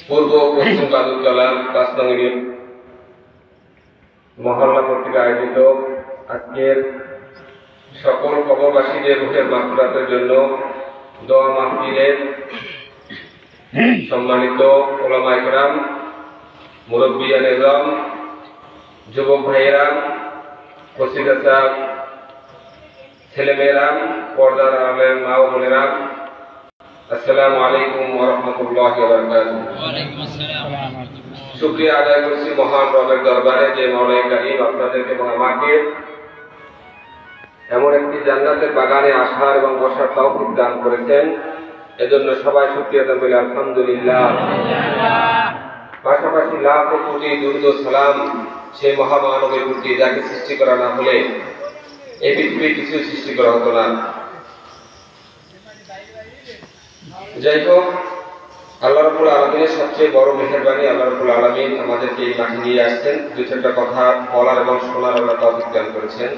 পূর্ব পশ্চিম বাদুরতলা ৫ নং ইউনিট মহল্লা কর্তৃক আয়োজিত আজকের সকল কবরবাসীদের রুহের মাগফিরাতের জন্য দোয়া মাহফিলের সম্মানিত উলামায়ে কেরাম, মুরব্বিয়ানে ইজম, যুবক ভাইয়েরা, প্রসিদ্ধা ছেলেমেয়েরা, পর্দার আড়ালের মা ও বোনেরা, আসসালামু আলাইকুম ওয়া রাহমাতুল্লাহি ওয়া বারাকাতুহু। শুকরিয়া আদায় করছি মহান রবের দরবারে যে মাওলায়ে কারীম আপনাদেরকে এবং আমাকে এমন একটি জান্নাতের বাগানে আসার এবং বসার তৌফিক দান করেছেন। এজন্য সবাই শুকরিয়া আদায় করি আলহামদুলিল্লাহ। পাশাপাশি লাখ কোটি দুরূদ ও সালাম সেই মহামানবের প্রতি যাকে সৃষ্টি করা না হলে এই পৃথিবীর কিছু সৃষ্টি করা হতো না। যাই হোক, আল্লাহ রাব্বুল আলামিনের সবচেয়ে বড় মেহেরবানি, আল্লাহ রাব্বুল আলামিন আমাদেরকে এই মাঠে নিয়ে আসছেন, দুই চারটা কথা বলার এবং শোনার আল্লাহ তৌফিক দান করেছেন।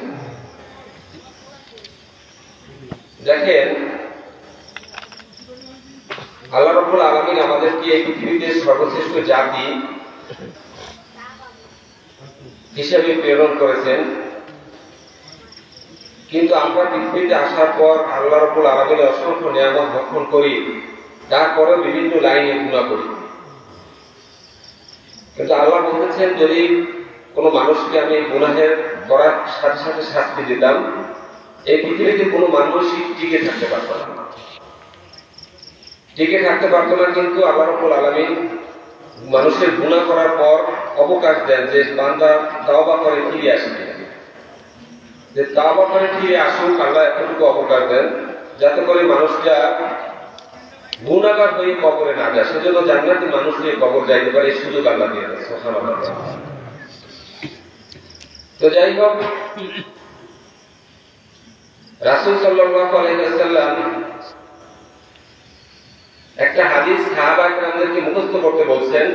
দেখেন, আল্লাহ রাব্বুল আলামিন আমাদেরকে এই পৃথিবীতে সর্বশ্রেষ্ঠ জাতি হিসেবে প্রেরণ করেছেন, কিন্তু আমরা পৃথিবীতে আসার পর আল্লাহ রাব্বুল আলামিনের অসংখ্য নিয়ামত ভক্ষণ করি, তারপরে বিভিন্ন লাইনে গুনাহ করি। কিন্তু আল্লাহ বলেছেন, যদি কোনো মানুষকে আমি গুনাহের করার সাথে সাথে শাস্তি দিতাম, এই পৃথিবীতে কোনো মানুষই টিকে থাকতে পারত না। টিকে থাকতে পারত না, কিন্তু আল্লাহ রাব্বুল আলামিন মানুষের গুনাহ করার পর অবকাশ দেন যে বান্দা তাওবা করে ফিরে আসবে, যে তাওবা করে ফিরে আসুক। আল্লাহ এতটুকু অবকাশ দেন যাতে করে মানুষটা গুনাহগার হয়ে কবরে না যায়, সেজন্য জান্নাতি মানুষ নিয়ে কবর যাইতে পারে, এই সুযোগ আল্লাহ দিয়ে দেন। সুবহানাল্লাহ। তো যাই হোক, রাসূল সাল্লাল্লাহু আলাইহি ওয়াসাল্লাম একটা হাদিস সাহাবায়ে কেরামদেরকে মুখস্থ করতে বলছেন।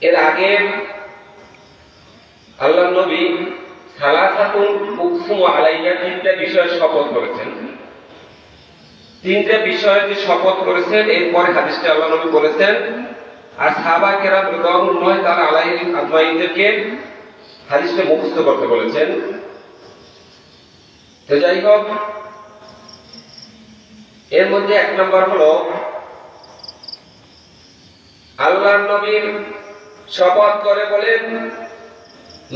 এর আগে আল্লাহর নবী সালাসাতুন উকসুমু আলাইহা, তিনটা বিষয়ে শপথ করেছেন। তিনটা বিষয়ে যে শপথ করেছেন, এরপরে হাদিসটা আল্লাহ নবী বলেছেন, আর সাহাবায়ে কেরাম রাদিয়াল্লাহু তাআলা আলাইহিম আজমাইনদেরকে হাদিসটা মুখস্থ করতে বলেছেন। তো যাই হোক, এর মধ্যে এক নম্বর হলো আল্লাহর নবী শপথ করে বলেন,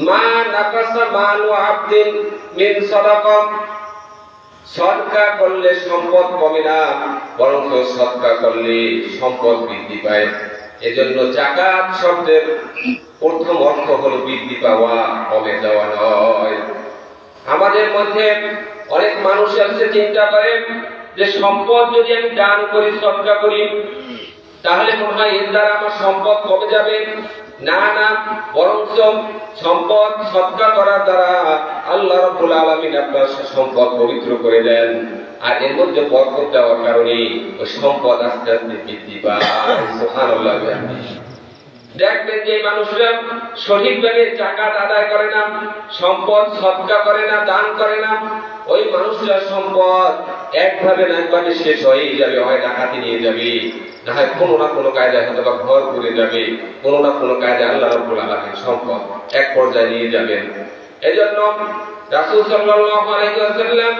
মা নাকাসা মালু আবদিন মিন সাদাকা, সদকা করলে সম্পদ কমে না, বরং সদকা করলে সম্পদ বৃদ্ধি পায়। এজন্য যাকাত শব্দের প্রথম অর্থ হলো বৃদ্ধি পাওয়া, কমে যাওয়া নয়। আমাদের মধ্যে অনেক মানুষ আছে চিন্তা করে যে সম্পদ যদি আমি দান করি, সদকা করি, তাহলে মনে হয় এর দ্বারা আমার সম্পদ কমে যাবে। না না, বরং সম্পদ সদকা করার দ্বারা আল্লাহ রাব্বুল আলামিন আপনার সম্পদ পবিত্র করে দেন, আর এর মধ্যে বরকত দেওয়ার কারণে ওই সম্পদ আস্তে আস্তে বৃদ্ধি পায়। সুবহানাল্লাহ। দেখবেন যে মানুষরা সঠিকভাবে যাকাত আদায় করে না, সম্পদ সদকা করে না, দান করে না, ওই মানুষরা সম্পদ একভাবে না একভাবে শেষ হয়ে যাবে। হয় ডাকাতি নিয়ে যাবে, না হয় কোনো না কোনো কায়দায় হয়তো বা ঘর করে যাবে, কোনো না কোনো কায়দায় আল্লাহ রাব্বুল আলামিন সম্পদ এক পর্যায়ে নিয়ে যাবেন। এজন্য রাসূল সাল্লাল্লাহু আলাইহি ওয়াসাল্লাম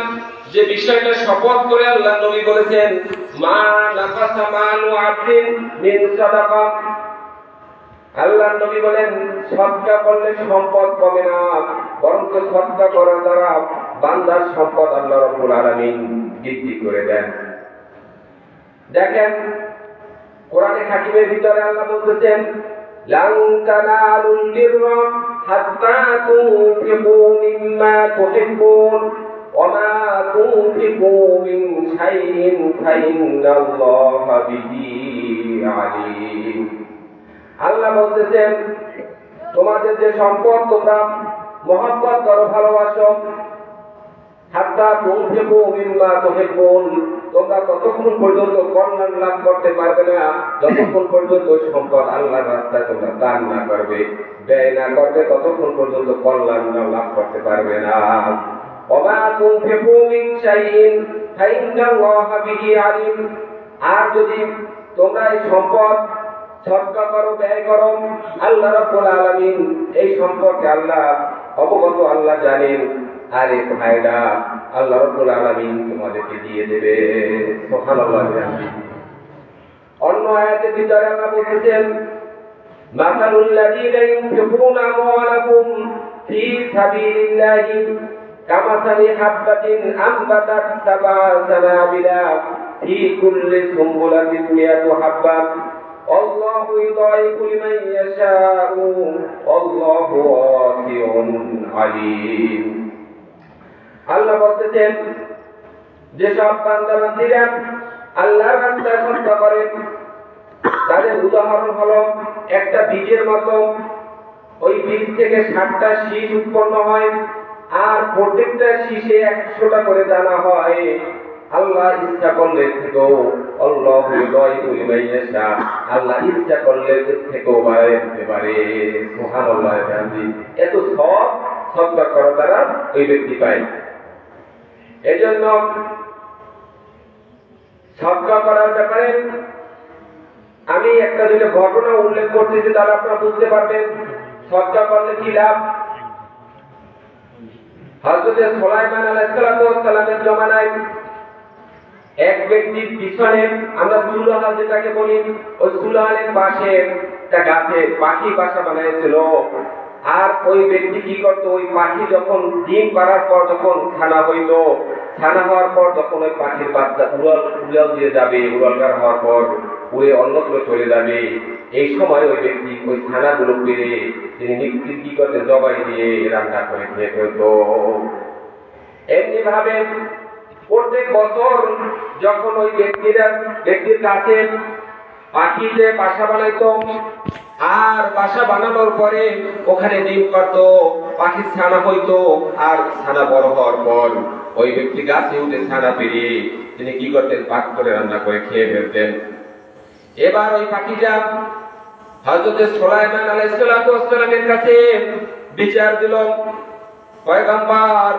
যে বিষয়টা শপথ করে আল্লাহ নবী বলেছেন, মা নাকাসা মালু আবদিন মিন সাদাকা, আল্লাহ নবী বলেন সদকা করলে সম্পদ কমে না, বরং সদকা করার দ্বারা বান্দার সম্পদ আল্লাহ রাব্বুল আলামিন বৃদ্ধি করে দেন। দেখেন, কোরআনে হাকিমের ভিতরে আল্লাহ বলতেছেন, লান তানালুল বিররা হাত্তা তুনফিকু মিম্মা তুহিব্বুন ওয়া মা তুনফিকু মিন শাইইন ফাইন্নাল্লাহা বিহি আলীম। আল্লাহ বলতেছেন, তোমাদের যে সম্পদ তোমরা মহব্বত করো, ভালোবাসো, হাত্তা তুনফিকু মিম্মা তুহিব্বুন, তোমরা ততক্ষণ পর্যন্ত কল্যাণ লাভ করতে পারবে না যতক্ষণ পর্যন্ত ওই সম্পদ আল্লাহর রাস্তায় তোমরা দান না করবে, ব্যয় না করবে, ততক্ষণ পর্যন্ত কল্যাণ লাভ করতে পারবে না। ওমা তুনফিকু মিন শাইইন ফাইন্নাল্লাহা বিহি আলিম। আর যদি তোমরা এই সম্পদ সদকা করো, ব্যয় করো, আল্লাহ রাব্বুল আলামিন এই সম্পর্কে আল্লাহ অবগত, আল্লাহ জানেন। আর এই ফায়দা আল্লাহ রাব্বুল আলামিন তোমাদেরকে দিয়ে দেবে। সুবহানাল্লাহ। অন্য আয়াতের ভিতরে আল্লাহ বলতেছেন, মাসালুল লাযীনা ইউনফিকুনা আমওয়ালাহুম ফী সাবিলিল্লাহি কামাসালি হাববাতিন আমবাতাত সাবআ সানাবিলা ফী কুল্লি সুমবুলাতিন মিয়াতু হাব্বা আল্লাহু ইউদাইফু লিমান ইয়াশাউ আল্লাহু ওয়াসিউন আলীম। আল্লাহ বলতেছেন, যেসব বান্দা-বান্দীরা আল্লাহর রাস্তায় সদকা করে তাদের উদাহরণ হলো একটা বীজের মতো। ওই বীজ থেকে 60টা শীষ উৎপন্ন হয়, আর প্রত্যেকটা শীষে 100টা করে দানা হয়। আল্লাহ ইচ্ছা করলে থেকেও আল্লাহু ইউদাইফু লিমান ইয়াশা, আল্লাহ ইচ্ছা করলে থেকেও বাড়ায় দিতে পারে। সুবহানাল্লাহ। এত সব সদকা করা দ্বারা ওই ব্যক্তি পায়। এজন্য সদকা করার ব্যাপারে আমি একটা দুটো ঘটনা উল্লেখ করতেছি, তাহলে আপনারা বুঝতে পারবেন সদকা করলে কি লাভ। হযরত সুলাইমান আলাইহিস সালামের জমানায় এক ব্যক্তির পিছনে, আমরা চুলাহাল যেটাকে বলি, ওই চুলাহালের পাশে একটা গাছে পাখি বাসা বানিয়েছিল। আর ওই ব্যক্তি কি করতো, ওই পাখি যখন ডিম পাড়ার পর যখন ছানা হইল, ছানা হওয়ার পর যখন ওই পাখির বাচ্চা উড়াল দিয়ে যাবে, উড়ালগার হওয়ার পর উড়ে অন্যত্র চলে যাবে, এই সময় ওই ব্যক্তি ওই ছানাগুলো পেরে তিনি নিশ্চিত কি করতে জবাই দিয়ে রান্না করে খেয়ে ফেলত। এমনি ভাবে প্রত্যেক বছর যখন ওই ব্যক্তির কাছে পাখি যে বাসা বানাইতো, আর বাসা বানানোর পরে ওখানে ডিম পারতো, পাখির ছানা হইতো, আর ছানা বড় হওয়ার পর ওই ব্যক্তি গাছে উঠে ছানা পেরিয়ে তিনি কি করতেন, পাক করে রান্না করে খেয়ে ফেলতেন। এবার ওই পাখিটা হযরত সুলাইমান আলাইহিস সালামের কাছে বিচার দিল, পয়গম্বর,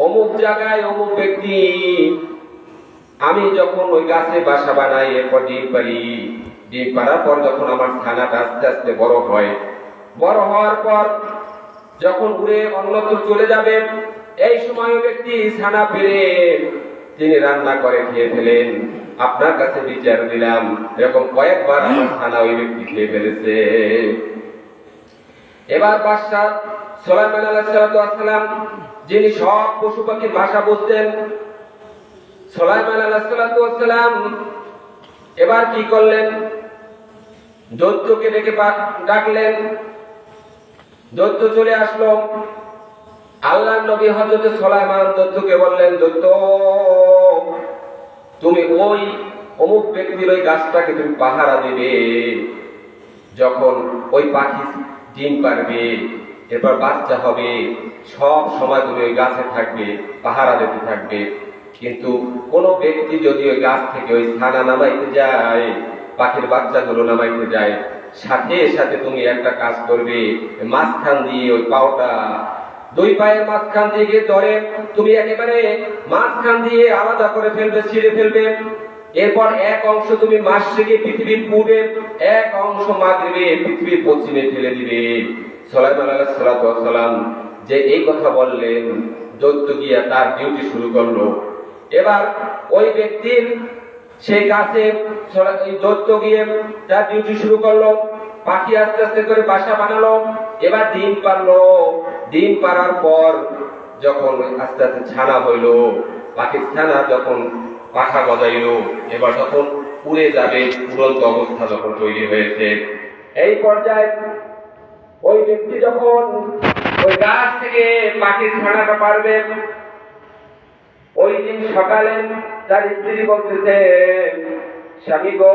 অমুক জায়গায় অমুক ব্যক্তি, আমি যখন ওই গাছে বাসা বানাই, এরপর ডিম পারি, ডিম পাড়ার পর যখন আমার ছানাটা আস্তে আস্তে বড় হয়, বড় হওয়ার পর যখন উড়ে অন্যত্র চলে যাবে, এই সময় ওই ব্যক্তি ছানা পেরে তিনি রান্না করে খেয়ে ফেলেন। আপনার কাছে বিচার দিলাম, এরকম কয়েকবার আমার ছানা ওই ব্যক্তি খেয়ে ফেলেছে। এবার বাদশা সুলাইমান আলাইহিস যিনি সব পশু পাখির ভাষা বুঝতেন, সুলাইমান আলাইহিস এবার কি করলেন, দৈত্যকে ডেকে ডাকলেন। দৈত্য চলে আসলো। আল্লাহর নবী হযরত সুলাইমান দৈত্যকে বললেন, দৈত্য, তুমি ওই অমুক ব্যক্তির ওই গাছটাকে তুমি পাহারা দেবে। যখন ওই পাখি ডিম পারবে, এরপর বাচ্চা হবে, সব সময় তুমি ওই গাছে থাকবে, পাহারা দিতে থাকবে। কিন্তু কোন ব্যক্তি যদি ওই গাছ থেকে ওই ছানা নামাইতে যায়, পাখির বাচ্চাগুলো নামাইতে যায়, সাথে সাথে তুমি একটা কাজ করবে, মাঝখান দিয়ে ওই পাওটা, দুই পায়ের মাঝখান দিয়ে ধরে তুমি একেবারে মাঝখান দিয়ে আলাদা করে ফেলবে, ছিঁড়ে ফেলবে। এরপর এক অংশ তুমি মাশরিকে পৃথিবীর পূর্বে, এক অংশ মাগরিবে পৃথিবীর পশ্চিমে ফেলে দিবে। সুলাইমান আলাইহিস সালাম যে এই কথা বললেন, দৈত্য গিয়া তার ডিউটি শুরু করলো। এবার ওই ব্যক্তির সেই গাছে দৈত্য গিয়ে তার ডিউটি শুরু করলো। পাখি আস্তে আস্তে করে বাসা বানালো। এবার ডিম পারলো। ডিম পারার পর যখন আস্তে আস্তে ছানা হইলো, পাখির ছানা যখন পাখা গজাইলো, এবার যখন উড়ে যাবে, উড়ন্ত অবস্থা যখন তৈরি হয়েছে, এই পর্যায়ে ওই ব্যক্তি যখন ওই গাছ থেকে পাখির ছানাটা পারবে, ওই দিন সকালে তার স্ত্রী বলতেছে, স্বামী গো,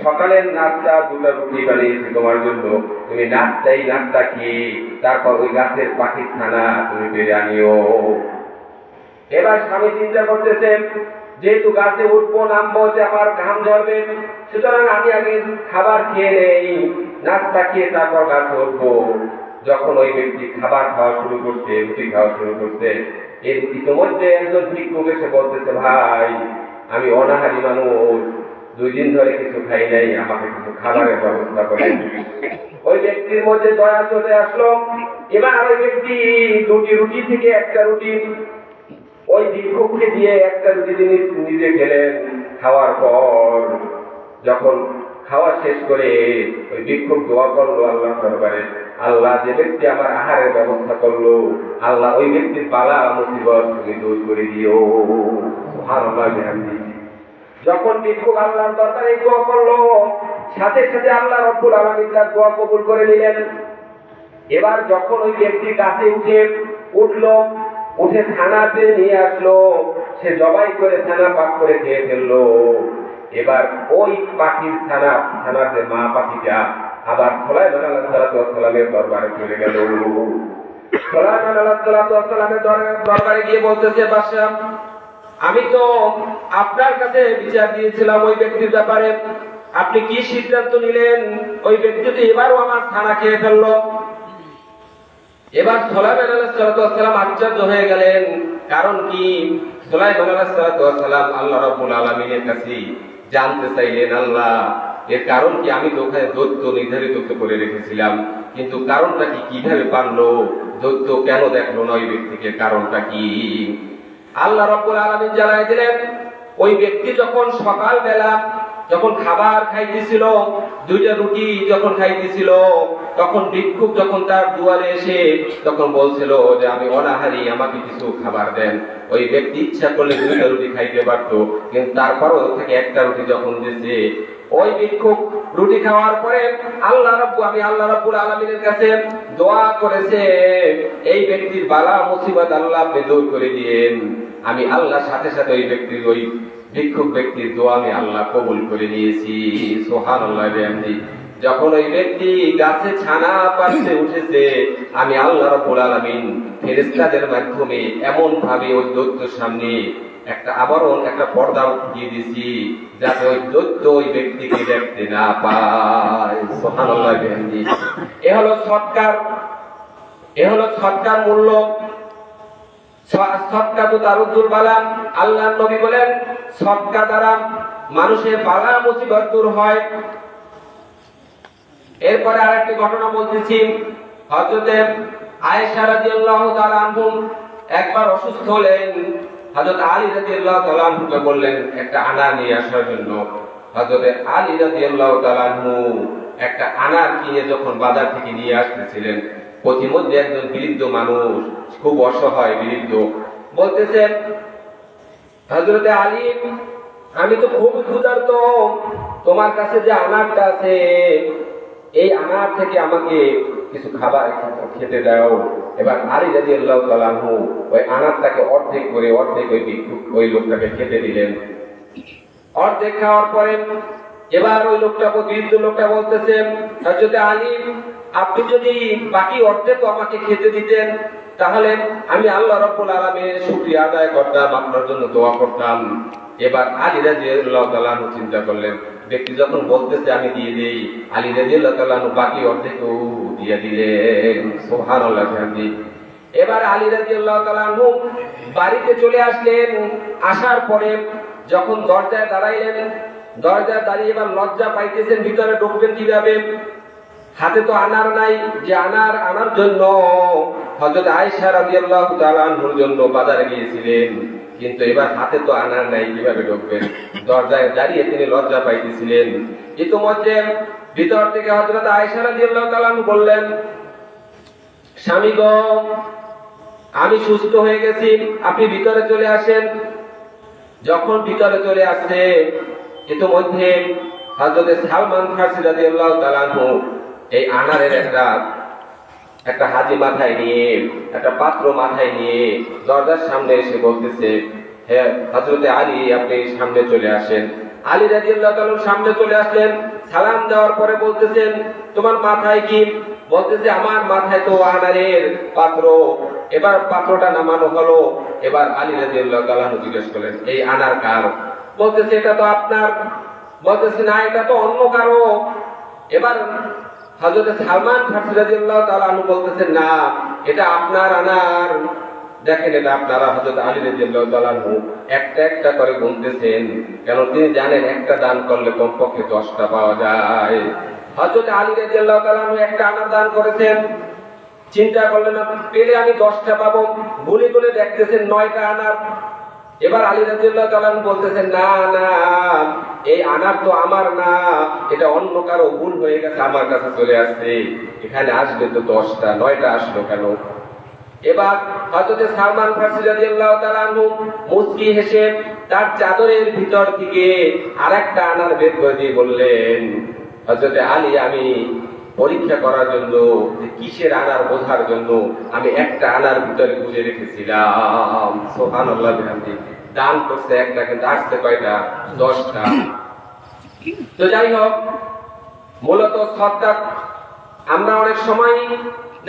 সকালের নাস্তা দুটো রুটি বানিয়েছি তোমার জন্য, তুমি নাস্তা খেয়ে তারপর ওই গাছের পাখির ছানা তুমি পেরে আনিও। এবার স্বামী চিন্তা করতেছে, যেহেতু গাছে উঠবো নামবো, যে আমার ঘাম ঝরবে, সুতরাং আমি আগে খাবার খেয়ে নেই, নাস্তা খেয়ে তারপর গাছে উঠবো। যখন ওই ব্যক্তি খাবার খাওয়া শুরু করছে, রুটি খাওয়া শুরু করছে, এর ইতিমধ্যে একজন ভিক্ষুক এসে বলতেছে, ভাই আমি অনাহারী মানুষ, 2 দিন ধরে কিছু খাই নাই, আমাকে কিছু খাবারের ব্যবস্থা করেন। ওই ব্যক্তির মধ্যে দয়া চলে আসলো। এবার ওই ব্যক্তি 2টি রুটি থেকে একটা রুটি ওই ভিক্ষুককে দিয়ে একটা রুটি তিনি নিজে খেলেন। খাওয়ার পর যখন খাওয়া শেষ করে ওই ভিক্ষুক দোয়া করলো আল্লাহর দরবারে, আল্লাহ যে ব্যক্তি আমার আহারের ব্যবস্থা করলো, আল্লাহ ওই ব্যক্তির বালা মুসিবত তুমি দূর করে দিও। সুবহানাল্লাহ। যখন ভিক্ষুক আল্লাহর দরবারে দোয়া করলো, সাথে সাথে আল্লাহ রব্বুল আলামিন তার দোয়া কবুল করে নিলেন। এবার যখন ওই ব্যক্তি কাছে উঠে ছানাতে নিয়ে আসলো, সে জবাই করে ছানা পাক করে খেয়ে ফেললো। এবার ওই পাখির ছানার যে মা পাখিটা আবার সুলাইমান আলাইহিস সালামের দরবারে চলে গেল। সুলাইমান আলাইহিস সালামের দরবারে গিয়ে বলতেছে, বাদশা আমি তো আপনার কাছে বিচার দিয়েছিলাম ওই ব্যক্তির ব্যাপারে, আপনি কি সিদ্ধান্ত নিলেন? ওই ব্যক্তি তো এবারও আমার ছানা খেয়ে ফেললো। এবার সুলাইমান আলাইহিস সালাম আশ্চর্য হয়ে গেলেন। কারণ কি? সুলাইমান আলাইহিস সালাম আল্লাহ রাব্বুল আলামিনের কাছে জানতে চাইলেন, আল্লাহ এর কারণ কি? আমি তো ওখানে দৈত্য নির্ধারিত করে রেখেছিলাম, কিন্তু কারণটা কি? কিভাবে পারলো? দৈত্য কেন দেখলো না ওই ব্যক্তিকে? কারণটা কি? আল্লাহ রাব্বুল আলামিন জানাই দিলেন, ওই ব্যক্তি যখন সকালবেলা যখন খাবার খাইতেছিল, 2টা রুটি যখন খাইতেছিল, তখন ভিক্ষুক যখন তার দুয়ারে এসে তখন বলছিল যে আমি অনাহারী, আমাকে কিছু খাবার দেন। ওই ব্যক্তি ইচ্ছা করলে 2টা রুটি খাইতে পারতো, কিন্তু তারপরও থেকে একটা রুটি যখন দিয়েছে, ওই ভিক্ষুক রুটি খাওয়ার পরে আল্লাহ রাব্বুল আলামিনের কাছে দোয়া করেছে, এই ব্যক্তির বালা মুসিবত আল্লাহ আপনি দূর করে দিয়েন। আমি আল্লাহর সাথে সাথে ওই ব্যক্তির ওই ভিক্ষুক ব্যক্তির দোয়া আমি আল্লাহ কবুল করে নিয়েছি। সুবহানাল্লাহ। যখন ওই ব্যক্তি গাছে ছানা পাড়তে উঠেছে, আমি আল্লাহ রাব্বুল আলামিন ফেরেশতাদের মাধ্যমে এমন ভাবে ওই দৈত্যের সামনে একটা আবরণ, একটা পর্দা দিয়ে দিয়েছি, যাতে ওই দৈত্য ওই ব্যক্তিকে দেখতে না পায়। সুবহানাল্লাহ। এ হলো সৎকার মূল্য। সদকা তো তারুদ্দুল বালা। আল্লাহর নবী বলেন, সদকা দ্বারা মানুষের বালা মুসিবত দূর হয়। এরপরে আরেকটি ঘটনা বলতেছি। হযরতে আয়েশা রাদিয়াল্লাহু তাআলা আনহু একবার অসুস্থ হলেন। হযরত আলী রাদিয়াল্লাহু তাআলা আনহুকে বললেন একটা আনার নিয়ে আসার জন্য। হযরতে আলী রাদিয়াল্লাহু তাআলা আনহু একটা আনার কিনে যখন বাজার থেকে নিয়ে আসতেছিলেন, প্রতিমধ্যে একজন বৃদ্ধ মানুষ, খুব অসহায় বৃদ্ধ, বলতেছেন, হযরতে আলী আমি তো খুব ক্ষুধার্ত, তোমার কাছে যে আনারটা আছে এই আনার থেকে আমাকে কিছু খাবার খেতে দাও। এবার আলী রাদিয়াল্লাহু তাআলা আনহু ওই আনারটাকে অর্ধেক করে ওই লোকটাকে খেতে দিলেন। অর্ধেক খাওয়ার পরে এবার ওই বৃদ্ধ লোকটা বলতেছে, হযরতে আলী আপনি যদি বাকি অর্ধেক আমাকে খেতে দিতেন, তাহলে আমি আল্লাহ রাব্বুল আলামিনের শুকরিয়া আদায় করতাম, আপনার জন্য দোয়া করতাম। এবার আলী রাদিয়াল্লাহু তাআলা আনহু চিন্তা করলেন, ব্যক্তি যখন বলতেছে আমি দিয়ে দেই, আলী রাদিয়াল্লাহু তাআলা আনহু বাকি অর্ধেকও দিয়ে দিলেন। সুবহানাল্লাহ। এবার আলী রাদিয়াল্লাহু তাআলা আনহু বাড়িতে চলে আসলেন। আসার পরে যখন দরজায় দাঁড়াইলেন, দরজায় দাঁড়িয়ে এবার লজ্জা পাইতেছেন, ভিতরে ঢুকবেন কিভাবে? হাতে তো আনার নাই, যে আনার জন্য হযরত আয়েশা রাদিয়াল্লাহু তাআলা আনহার জন্য বাজারে গিয়েছিলেন, কিন্তু এবার হাতে তো আনার নাই, কিভাবে ঢুকবেন? দরজায় দাঁড়িয়ে তিনি লজ্জা পাইতেছিলেন। ইতিমধ্যে ভিতর থেকে হযরত আয়েশা রাদিয়াল্লাহু তাআলা বললেন, স্বামী গো, আমি সুস্থ হয়ে গেছি, আপনি ভিতরে চলে আসেন। যখন ভিতরে চলে আসছে, ইতিমধ্যে হযরত সালমান ফারসি রাদিয়াল্লাহু তাআলা আনহু এই আনারের একটা হাজি মাথায় নিয়ে, একটা পাত্র মাথায় নিয়ে দরজার সামনে এসে বলতেছে, হ্যাঁ হযরতে আলী আপনি সামনে চলে আসেন। আলী রাদিয়াল্লাহু তাআলা সামনে চলে আসলেন। সালাম দেওয়ার পরে বলতেছেন, তোমার মাথায় কি? বলতেছে, আমার মাথায় তো আনারের পাত্র। এবার পাত্রটা নামানো হলো। এবার আলী রাদিয়াল্লাহু তাআলা জিজ্ঞেস করলেন, এই আনার কার? বলতেছে, এটা তো আপনার। বলতেছে, না এটা তো অন্য কারো। এবার হযরত সালমান ফারসি রাদিয়াল্লাহু তাআলা আনহু বলতেছেন, না এটা আপনার আনার। দেখেন এটা আপনারা হযরত আলী রাদিয়াল্লাহু তাআলা আনহু একটা একটা করে গুনতেছেন, কেন তিনি জানেন একটা দান করলে কমপক্ষে 10টা পাওয়া যায়। হযরত আলী রাদিয়াল্লাহু তাআলা আনহু একটা আনার দান করেছেন, চিন্তা করলেন পেলে আমি 10টা পাবো, গুনে গুনে দেখতেছেন 9টা আনার। এবার আলী রাদিয়াল্লাহু তাআলা বলতেছেন, না না এই আনার তো আমার না, এটা অন্য কারো ভুল হয়ে গেছে, আমার কাছে চলে আসছে, এখানে আসবে তো 10টা, 9টা আসলো কেন? এবার হযরত সালমান ফারসি রাদিয়াল্লাহু তাআলা আনহু মুস্কি হেসে তার চাদরের ভিতর থেকে আরেকটা আনার বের করে দিয়ে বললেন, হযরত আলী আমি পরীক্ষা করার জন্য কিসের আনার বোঝার জন্য আমি একটা আনার ভিতরে গুজে রেখেছিলাম। সুবহানাল্লাহ, দান করছে একটা, কিন্তু আসছে কয়টা? 10টা। তো যাই হোক, মূলত সদকা আমরা অনেক সময়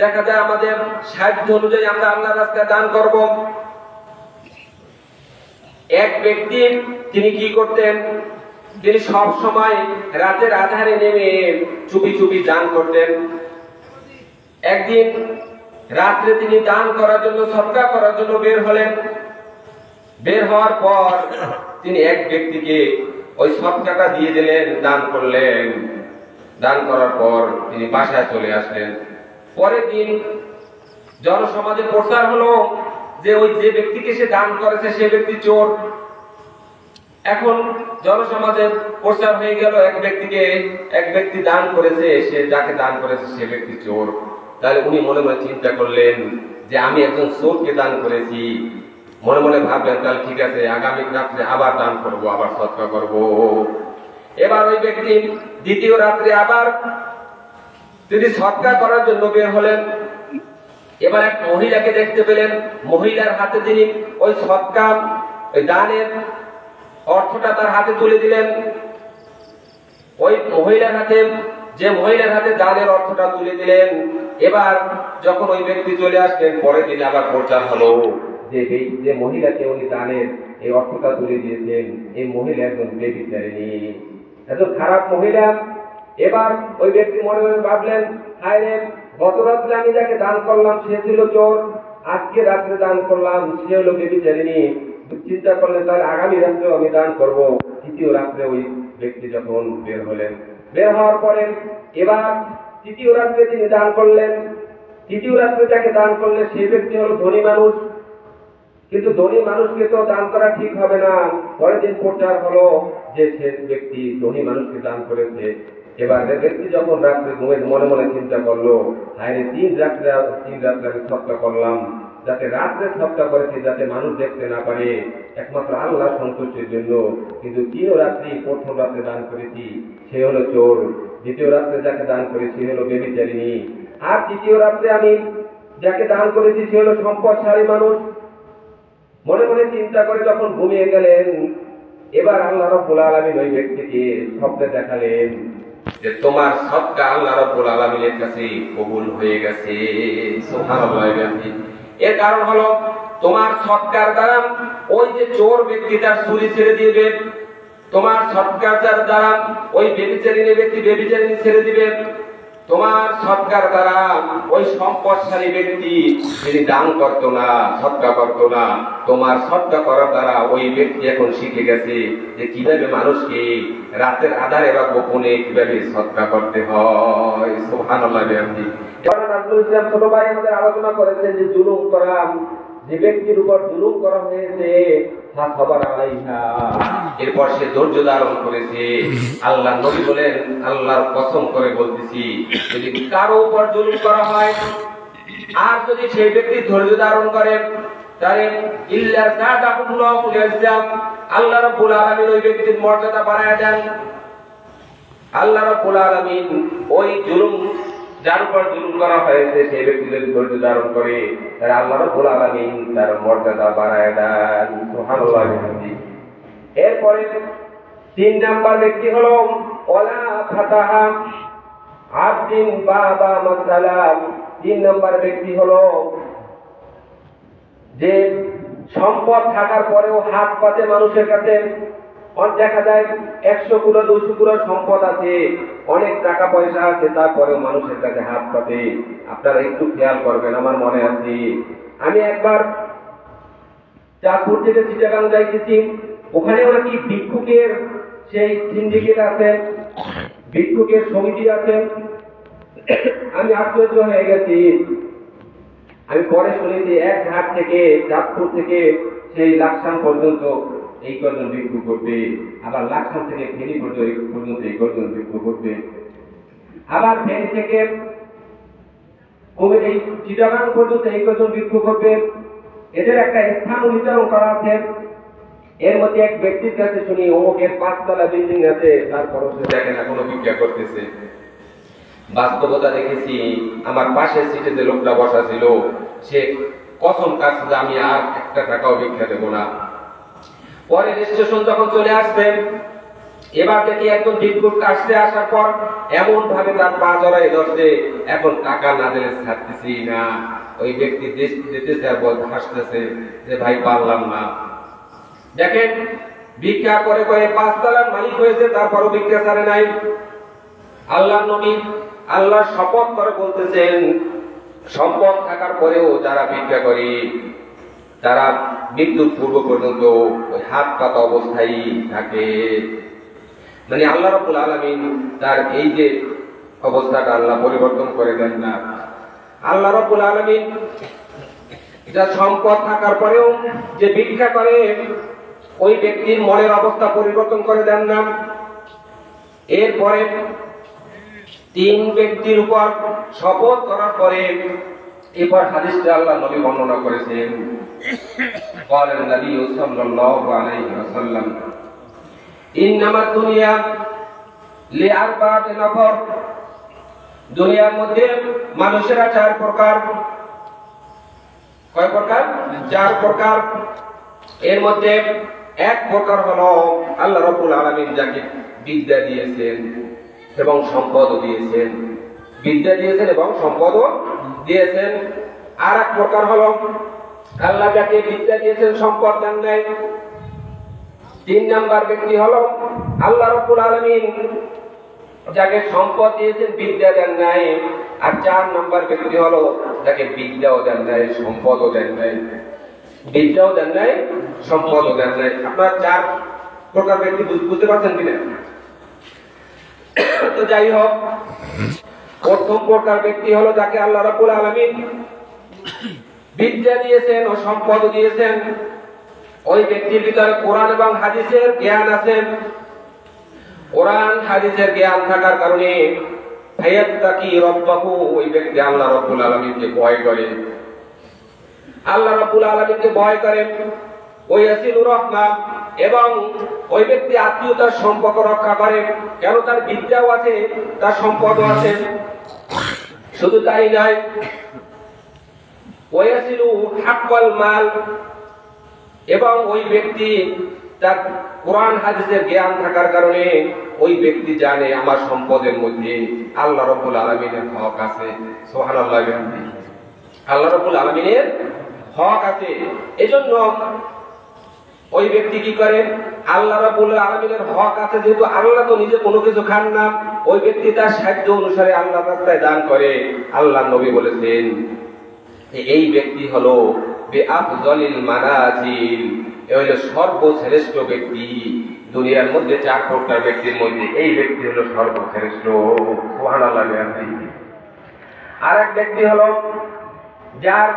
দেখা যায় আমাদের সাধ্য অনুযায়ী আমরা আল্লাহর রাস্তায় দান করব। এক ব্যক্তি তিনি কি করতেন, তিনি সব সময় রাতের আধারে নেমে চুপি চুপি দান করতেন। একদিন রাত্রে তিনি দান করার জন্য, সদকা করার জন্য বের হলেন। বের হওয়ার পর তিনি এক ব্যক্তিকে ওই সদকাটা দিয়ে দিলেন, দান করলেন। দান করার পর তিনি বাসায় চলে আসলেন। পরের দিন জনসমাজে প্রচার হলো যে ওই যে ব্যক্তিকে সে দান করেছে সে ব্যক্তি চোর। এখন জনসমাজে প্রচার হয়ে গেল এক ব্যক্তি দান করেছে, সে যাকে দান করেছে সে ব্যক্তি চোর। তাহলে উনি মনে মনে চিন্তা করলেন যে আমি একজন চোরকে দান করেছি। মনে মনে ভাবলেন তাহলে ঠিক আছে, আগামী রাত্রে আবার দান করব, আবার সদকা করব। এবার ওই ব্যক্তি দ্বিতীয় রাত্রে আবার তিনি সদকা করার জন্য বের হলেন। এবার এক মহিলাকে দেখতে পেলেন, মহিলার হাতে তিনি ওই সদকা, ওই দানের অর্থটা তার হাতে তুলে দিলেন। ওই মহিলার হাতে, যে মহিলার হাতে দানের অর্থটা তুলে দিলেন, এবার যখন ওই ব্যক্তি চলে আসলেন, পরের দিন আবার প্রচার হলো যে মহিলাকে উনি দানের এই অর্থটা তুলে দিয়েছেন, এই মহিলা একজন বেবিচারিণী, একজন খারাপ মহিলা। এবার ওই ব্যক্তি মনে মনে ভাবলেন, হায় রে, গত রাত্রে আমি যাকে দান করলাম সে ছিল চোর, আজকে রাত্রে দান করলাম সে হলো বেবিচারিণী। চিন্তা করলেন তাহলে আগামী রাত্রেও আমি দান করব। তৃতীয় রাত্রে ওই ব্যক্তি যখন বের হলেন, বের হওয়ার পরে এবার তৃতীয় রাত্রে তিনি দান করলেন। তৃতীয় রাত্রে যাকে দান করলেন সেই ব্যক্তি হলো ধনী মানুষ, কিন্তু ধনী মানুষকে তো দান করা ঠিক হবে না। পরের দিন প্রচার হলো যে সে ব্যক্তি ধনী মানুষকে দান করেছে। এবার ব্যক্তি যখন রাত্রে ঘুমে মনে মনে চিন্তা করলো, হায় তিন রাত্রে আমি সদকা করলাম, যাতে রাত্রে সদকা করেছি যাতে মানুষ দেখতে না পারে, একমাত্র আল্লাহ সন্তুষ্টির জন্য, কিন্তু তিন রাত্রি প্রথম রাত্রে দান করেছি সে হলো চোর, দ্বিতীয় রাত্রে যাকে দান করেছি হলো বেবিচারিণী, আর তৃতীয় রাত্রে আমি যাকে দান করেছি সে হলো সম্পদশালী মানুষ। মনে মনে চিন্তা করে যখন ঘুমিয়ে গেলেন, এবার আল্লাহ রাব্বুল আলামিন ওই ব্যক্তিকে স্বপ্নে দেখালেন যে তোমার সদকা আল্লাহ রাব্বুল আলামিনের কাছে কবুল হয়ে গেছে। সুবহানাল্লাহ। এর কারণ হলো তোমার সদকার দ্বারা ওই যে চোর ব্যক্তি তার চুরি ছেড়ে দিবে, তোমার সদকার দ্বারা ওই বেবিচারিণী ব্যক্তি বেবিচারিণী ছেড়ে দিবে, তোমার সদকার দ্বারা ওই সম্পদশালী ব্যক্তি যিনি দান করতো না, সদকা করতো না, তোমার সদকা করার দ্বারা ওই ব্যক্তি এখন শিখে গেছে যে কিভাবে মানুষকে রাতের আধারে বা গোপনে কিভাবে সদকা করতে হয়। সুবহানাল্লাহ। ছোট ভাই আমাদের আলোচনা করেছেন যে জুলুম করা, যে ব্যক্তির উপর জুলুম করা হয়েছে এরপর সে ধৈর্য ধারণ করেছে। আল্লাহ নবী বলেন, আল্লাহর কসম করে বলতেছি, যদি কারো উপর জুলুম করা হয় আর যদি সেই ব্যক্তি ধৈর্য ধারণ করে তাহলে আল্লাহ রাব্বুল আলামিন ওই ব্যক্তির মর্যাদা বাড়ায় দেন। আল্লাহ রাব্বুল আলামিন ওই জুলুম, যার উপর জুলুম করা হয়েছে সেই ব্যক্তি যদি ধৈর্য ধারণ করে তাহলে আল্লাহ রাব্বুল আলামিন তার মর্যাদা বাড়ায় দেন। সুবহানাল্লাহ। এরপরে 3 নাম্বার ব্যক্তি হলো ওয়ালা ফাতাহা আবদিন বাবা মাসালাম। 3 নাম্বার ব্যক্তি হলো যে সম্পদ থাকার পরেও হাত পাতে মানুষের কাছে, দেখা যায় 100 কোটি 200 কোটি সম্পদ আছে, অনেক টাকা পয়সা আছে, তারপরেও মানুষের কাছে হাত পাতে। আপনারা একটু খেয়াল করবেন, আমার মনে আছে আমি একবার চাঁদপুর থেকে চিটাগাং যাইতেছি, ওখানে ওরা কি ভিক্ষুকের সেই সিন্ডিকেট আছে, ভিক্ষুকের সমিতি আছে। আমি আশ্চর্য হয়ে গেছি। আমি পরে শুনেছি এক ঘাট থেকে চাঁদপুর থেকে সেই লাকসাম পর্যন্ত এই কজন ভিক্ষু করবে, আবার লাকসাম থেকে ফেনী পর্যন্ত এই কজন ভিক্ষু করবে, আবার ফেনী থেকে এই চিটাগাং পর্যন্ত এই কজন ভিক্ষু করবে। এদের একটা স্থান নির্ধারণ করা আছে। এর মধ্যে এক ব্যক্তির কাছে শুনি অমুকের 5 তলা বিল্ডিং আছে, তারপরও সে দেখেন এখনো ভিক্ষা করতেছে। বাস্তবতা দেখেছি, আমার পাশের সিটে যে লোকটা বসা ছিল সে কসম কাছে আমি আর 1 টাকাও ভিক্ষা দেবো না। পরে স্টেশন যখন চলে আসছে, এবার দেখি একজন ভিক্ষুক আসছে, আসার পর এমন ভাবে তার পা জড়াই ধরছে, এখন টাকা না দিলে ছাড়তেছি না। ওই ব্যক্তি দিতেছে আর বলতে হাসতেছে যে ভাই পারলাম না। দেখেন ভিক্ষা করে করে 5 তলার মালিক হয়েছে, তারপরও ভিক্ষা ছাড়ে নাই। আল্লাহ নবী আল্লাহর শপথ করে বলতেছেন, সম্পদ থাকার পরেও যারা ভিক্ষা করে তারা মৃত্যুর পূর্ব পর্যন্ত ওই হাত পাতা অবস্থায় থাকে। মানে আল্লাহ রাব্বুল আলামিন তার এই যে অবস্থাটা আল্লাহ পরিবর্তন করে দেন না। আল্লাহ রাব্বুল আলামিন যা সম্পদ থাকার পরেও যে ভিক্ষা করে ওই ব্যক্তির মনের অবস্থা পরিবর্তন করে দেন না। এরপরে 3 ব্যক্তির উপর শপথ করার পরে এবার হাদিসে আল্লাহ নবী বর্ণনা করেছেন, বলেন নবী সাল্লাল্লাহু আলাইহি ওয়াসাল্লাম, ইন্নামাদ দুনিয়া লিআরবা'তি নফর, দুনিয়ার মধ্যে মানুষেরা 4 প্রকার। কয় প্রকার? 4 প্রকার। এর মধ্যে 1 প্রকার হলো আল্লাহ রাব্বুল আলামিন যাকে বিদ্যা দিয়েছেন এবং সম্পদও দিয়েছেন, বিদ্যা দিয়েছেন এবং সম্পদও দিয়েছেন। আর 1 প্রকার হলো আল্লাহ যাকে বিদ্যা দিয়েছেন সম্পদ দেন নাই। 3 নাম্বার ব্যক্তি হলো আল্লাহ রাব্বুল আলামিন যাকে সম্পদ দিয়েছেন বিদ্যা দেন নাই। আর 4 নাম্বার ব্যক্তি হলো যাকে বিদ্যাও দেন নাই সম্পদও দেন নাই, বিদ্যাও দেন নাই সম্পদও দেন নাই। আপনারা 4 প্রকার ব্যক্তি বুঝতে পারছেন কিনা? তো যাই হোক, প্রথম প্রকার ব্যক্তি হলো যাকে আল্লাহ রাব্বুল আলামিন বিদ্যা দিয়েছেন ও সম্পদ দিয়েছেন। ওই ব্যক্তির ভিতরে কোরআন এবং হাদিসের জ্ঞান আছে। কোরআন হাদিসের জ্ঞান থাকার কারণে ফায়াত্তাকি রাব্বাহু, ওই ব্যক্তি আল্লাহ রাব্বুল আলামিনকে ভয় করে, আল্লাহ রাব্বুল আলামিনকে ভয় করে। ওই ইয়াসিলুর রহমান, এবং ওই ব্যক্তি আত্মীয়তার সম্পর্ক রক্ষা করে, কেন তার বিদ্যাও আছে তার সম্পদও আছে। শুধু তাই নয়, ওয়াসিলু হাক্কাল মাল, এবং ওই ব্যক্তি তার কোরআন হাদিসের জ্ঞান থাকার কারণে ওই ব্যক্তি জানে আমার সম্পদের মধ্যে আল্লাহ রাব্বুল আলামিনের হক আছে। সুবহানাল্লাহ, আল্লাহ রাব্বুল আলামিনের হক আছে। এজন্য ওই ব্যক্তি কি করে, আল্লাহ রাব্বুল আলামিনের হক আছে যেহেতু আল্লাহ তো নিজে কোনো কিছু খান না, ওই ব্যক্তি তার সাধ্য অনুসারে আল্লাহর রাস্তায় দান করে। আল্লাহ নবী বলেছেন এই ব্যক্তি হলো বিআফযালিল মানাজিল, এই হলো সর্বশ্রেষ্ঠ ব্যক্তি। দুনিয়ার মধ্যে 4 প্রকার ব্যক্তির মধ্যে এই ব্যক্তি হলো সর্বশ্রেষ্ঠ। সুবহানাল্লাহ। আর এক ব্যক্তি হলো যার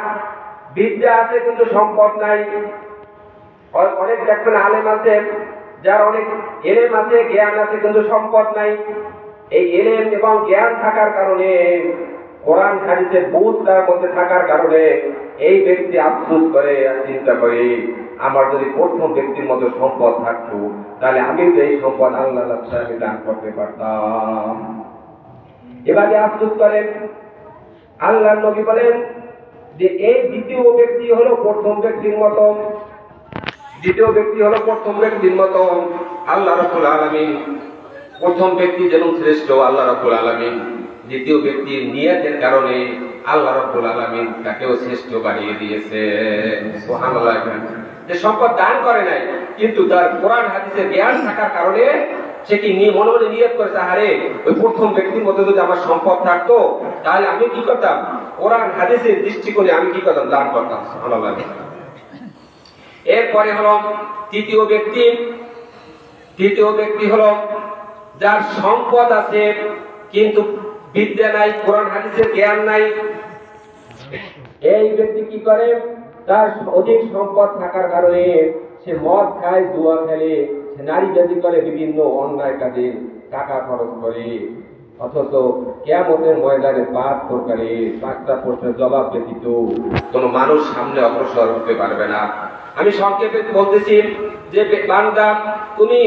বিদ্যা আছে কিন্তু সম্পদ নাই। অনেক দেখবেন আলেম আছে যার অনেক এলেম আছে, জ্ঞান আছে, কিন্তু সম্পদ নাই। এই এলেম এবং জ্ঞান থাকার কারণে, কোরআন হাদিসের বুঝ তার মধ্যে থাকার কারণে এই ব্যক্তি আফসোস করে আর চিন্তা করে, আমার যদি প্রথম ব্যক্তির মতো সম্পদ থাকতো তাহলে আমি তো এই সম্পদ আল্লাহ রাস্তায় দান করতে পারতাম। এবারে আফসোস করেন। আল্লাহ নবী বলেন যে এই দ্বিতীয় ব্যক্তি হলো প্রথম ব্যক্তির মতো, দ্বিতীয় ব্যক্তি হলো প্রথম ব্যক্তির মতো। আল্লাহ রাব্বুল আলামিন প্রথম ব্যক্তি যেমন শ্রেষ্ঠ, আল্লাহ রাব্বুল আলামিন দ্বিতীয় ব্যক্তির নিয়তের কারণে আল্লাহ রাব্বুল আলামিন তাকেও শ্রেষ্ঠ বানিয়ে দিয়েছেন। সুবহানাল্লাহ। যে সম্পদ দান করে নাই, কিন্তু তার কোরআন হাদিসের জ্ঞান থাকার কারণে সে কি মনে মনে নিয়ত করেছে, আরে ওই প্রথম ব্যক্তির মধ্যে যদি আমার সম্পদ থাকতো তাহলে আমি কি করতাম, কোরআন হাদিসের দৃষ্টিকোণে আমি কি করতাম, দান করতাম। সুবহানাল্লাহ। এরপরে হলো তৃতীয় ব্যক্তি হলো যার সম্পদ আছে কিন্তু বিদ্যা নাই, কোরআন হাদিসের জ্ঞান নাই। এই ব্যক্তি কি করে, তার অধিক সম্পদ থাকার কারণে সে মদ খায়, জুয়া খেলে, সে নারীবাজি করে, বিভিন্ন অন্যায় কাজে টাকা খরচ করে, অথচ কিয়ামতের ময়দানে পাঁচ প্রকারে 5টা প্রশ্নের জবাব ব্যতীত কোন মানুষ সামনে অগ্রসর হতে পারবে না। আমি সংক্ষেপে বলতেছি যে বান্দা, তুমি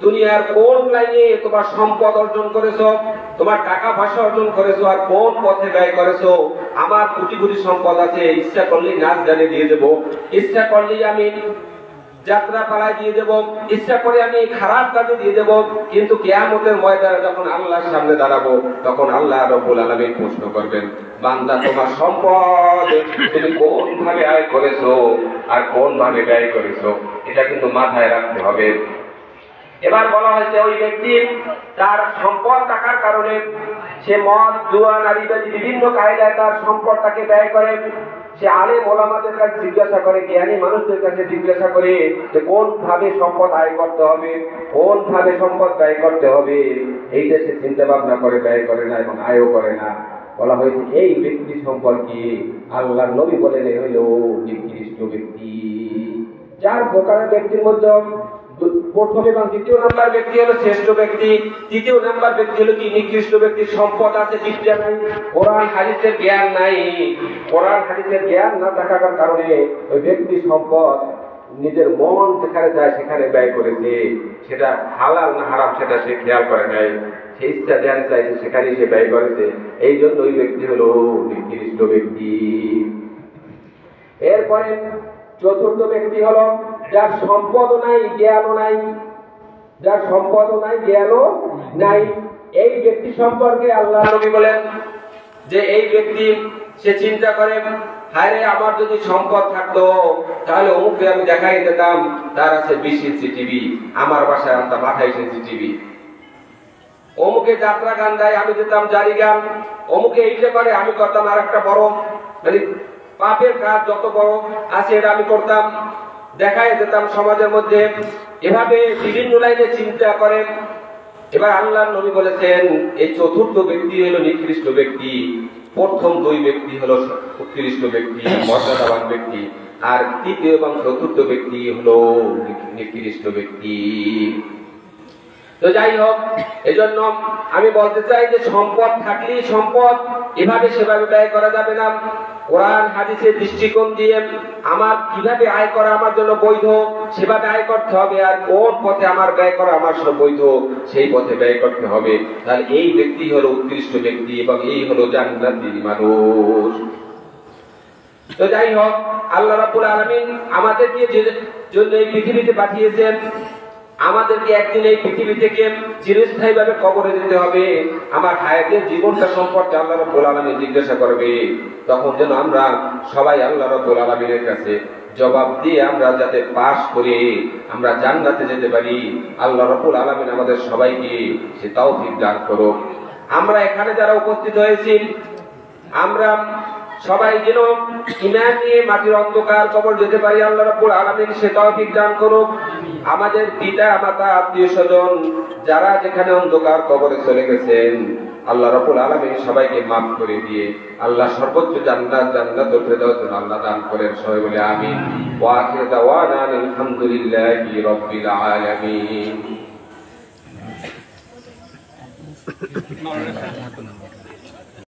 দুনিয়ার কোন লাইনে তোমার সম্পদ অর্জন করেছো, তোমার টাকা পয়সা অর্জন করেছো, আর কোন পথে ব্যয় করেছো। আমার কোটি কোটি সম্পদ আছে, ইচ্ছা করলেই নাচ গানে দিয়ে দেবো, ইচ্ছা করলেই আমি যাত্রা পালায় দিয়ে দেব, ইচ্ছা করে আমি খারাপ কাজে দিয়ে দেব, কিন্তু কিয়ামতের ময়দানে যখন আল্লাহর সামনে দাঁড়াবো তখন আল্লাহ রাব্বুল আলামিন প্রশ্ন করবেন, বান্দা তোমার সম্পদ তুমি কোন ভাবে আয় করেছো আর কোন ভাবে ব্যয় করেছো, এটা কিন্তু মাথায় রাখতে হবে। এবার বলা হয়েছে ওই ব্যক্তি তার সম্পদ থাকার কারণে সে মদ, জুয়া, নারীবাজি বিভিন্ন কায়দায় তার সম্পদটাকে ব্যয় করে। সে আলেম ওলামাদের কাছে জিজ্ঞাসা করে, জ্ঞানী মানুষদের কাছে জিজ্ঞাসা করে যে কোন ভাবে সম্পদ আয় করতে হবে, কোন ভাবে সম্পদ ব্যয় করতে হবে, এইটা সে চিন্তা ভাবনা করে ব্যয় করে না এবং আয়ও করে না। বলা হয়েছে এই ব্যক্তি সম্পর্কে আল্লাহর নবী বলেন হইল নিকৃষ্ট ব্যক্তি। 4 প্রকারের ব্যক্তির মধ্যে প্রথম এবং দ্বিতীয় নাম্বার ব্যক্তি হলো শ্রেষ্ঠ ব্যক্তি, তৃতীয় নাম্বার ব্যক্তি হলো কি নিকৃষ্ট ব্যক্তি। সম্পদ আছে, বিদ্যা নাই, কোরআন হাদিসের জ্ঞান নাই। কোরআন হাদিসের জ্ঞান না থাকার কারণে ওই ব্যক্তি সম্পদ নিজের মন যেখানে যায় সেখানে ব্যয় করেছে, সেটা হালাল না হারাম সেটা সে খেয়াল করে নাই, সে ইচ্ছা জ্ঞান চাইছে সেখানে সে ব্যয় করেছে। এই জন্য ওই ব্যক্তি হলো নিকৃষ্ট ব্যক্তি। এরপরে চতুর্থ ব্যক্তি হলো যার সম্পদও নাই, জ্ঞানও নাই, যার সম্পদও নাই, জ্ঞানও নাই। এই ব্যক্তি সম্পর্কে আল্লাহ নবী বলেন যে এই ব্যক্তি সে চিন্তা করে, হায় রে আমার যদি সম্পদ থাকতো তাহলে অমুককে আমি দেখাই দিতাম তার আছে 20 ইঞ্চি টিভি, আমার বাসায় আনতাম 28 ইঞ্চি টিভি। অমুকে যাত্রা গান দেয়, আমি দিতাম জারি গান। অমুকে এইটা করে, আমি করতাম আর একটা বড়, মানে পাপের কাজ যত বড় আছে এটা আমি করতাম, দেখাই দিতাম সমাজের মধ্যে। এভাবে বিভিন্ন লাইনে চিন্তা করেন। এবার আল্লাহর নবী বলেছেন এই চতুর্থ ব্যক্তি হলো নিকৃষ্ট ব্যক্তি, প্রথম 2 ব্যক্তি হলো উৎকৃষ্ট ব্যক্তি, মর্যাদাবান ব্যক্তি, আর তৃতীয় এবং চতুর্থ ব্যক্তি হলো নিকৃষ্ট ব্যক্তি। তো যাই হোক, এজন্য আমি বলতে চাই যে সম্পদ থাকলেই সম্পদ এভাবে সেভাবে ব্যয় করা যাবে না। কোরআন হাদিসের দৃষ্টিকোণ দিয়ে আমার কিভাবে আয় করা আমার জন্য বৈধ সেভাবে আয় করতে হবে, আর কোন পথে আমার ব্যয় করা আমার জন্য বৈধ সেই পথে ব্যয় করতে হবে। তাহলে এই ব্যক্তি হলো উৎকৃষ্ট ব্যক্তি এবং এই হলো জান্নাতি মানুষ। তো যাই হোক, আল্লাহ রাব্বুল আলামিন আমাদেরকে যে জন্য এই পৃথিবীতে পাঠিয়েছেন, আমাদেরকে একদিন এই পৃথিবী থেকে চিরস্থায়ী ভাবে কবরে যেতে হবে। আমার হায়াতের জীবনটা সম্পর্কে আল্লাহ রাব্বুল আলামিন জিজ্ঞাসা করবে, তখন যেন আমরা সবাই আল্লাহ রাব্বুল আলামিনের কাছে জবাব দিয়ে আমরা যাতে পাস করে আমরা জান্নাতে যেতে পারি। আল্লাহ রাব্বুল আলামিন আমাদের সবাইকে সে তৌফিক দান করুক। আমরা এখানে যারা উপস্থিত হয়েছি আমরা সবাই যেন ঈমান নিয়ে মাটির অন্ধকার কবর যেতে পারি। আল্লাহ রাব্বুল আলামিন সে তৌফিক দান করুক। আমাদের পিতা মাতা আত্মীয় স্বজন যারা যেখানে অন্ধকার কবরে চলে গেছেন, আল্লাহ রাব্বুল আলামিন সবাইকে মাফ করে দিয়ে আল্লাহ সর্বোচ্চ জান্নাতুল ফেরদাউস আল্লাহ দান করেন। সবাই বলে আমিন। ওয়া আখিরু দাওয়ানা আলহামদুলিল্লাহি রাব্বিল আলামিন।